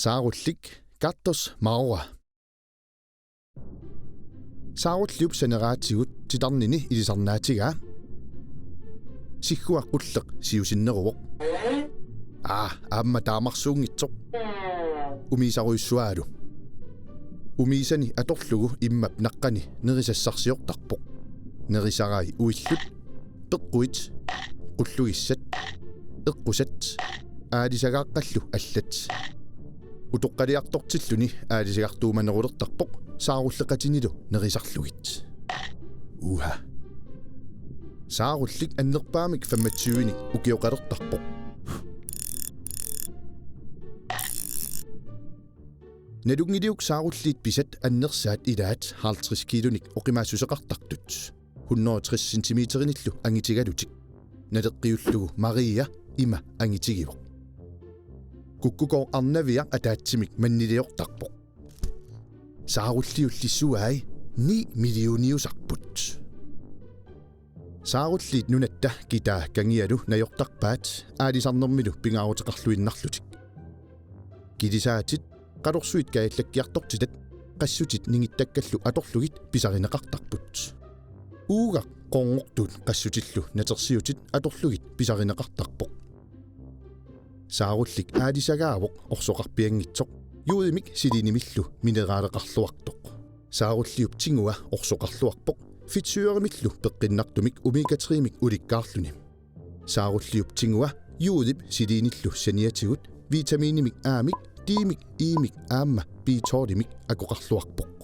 Saarullik kattos maura. Saarulliup saneraatigut titarnini ilisarnaatigaa. Sigguaqqulleq siusinneruvoq. Aamma taamarsuungitsoq. Umiisaruissuaalu. Umiisani atorlugu immap naqqani nerisassarsiortarpoq. Nerisarai uillut. Peqquit. Qullugissat. Eqqusat. Aalisagaaqqallu allat. Utoqqaliartortilluni aalisagaartuumanerulertarpoq saarulleqatinilu nerisarlugit. Uha. Saarullik annerpaamik fammatsiuini ukioqalertarpoq. Nadungiliuk saarulliit pisat annersaat ilaat 50 kilonik oqimaassuseqartartut. 160 centimeterinillu angitigalutik. Nadeqqiullugu Maria ima angitigivoq. Kukkukor arnavia ataatsimik manniliortarpoq. Saarulliullissuai 9 millioniusarput. Saarulliit nunatta kitaa kangialu najortarpaat aalisarnermilu pingaaruteqarluinnarlutik. Kilisaatit qalorsuit kaillakkiartortitat qassutit ningittakkallu atorlugit pisarineqartarput. Uuga qorngortuut qassutillu natersiutit atorlugit pisarineqartarpoq. Saarullik aalisagaavoq orsoqarpiangitsoq yuudimik silinimillu mineraalaqarluartoq. Saarulliup tingua orsoqarluarpoq fitsyørimillu peqqinnartumik omega-3-mik ulikkaarluni. Saarulliup tingua yuudip silinillu saniatigut vitamiinimik aamik diimik iimik aamma B12-mik akoqarluarpoq.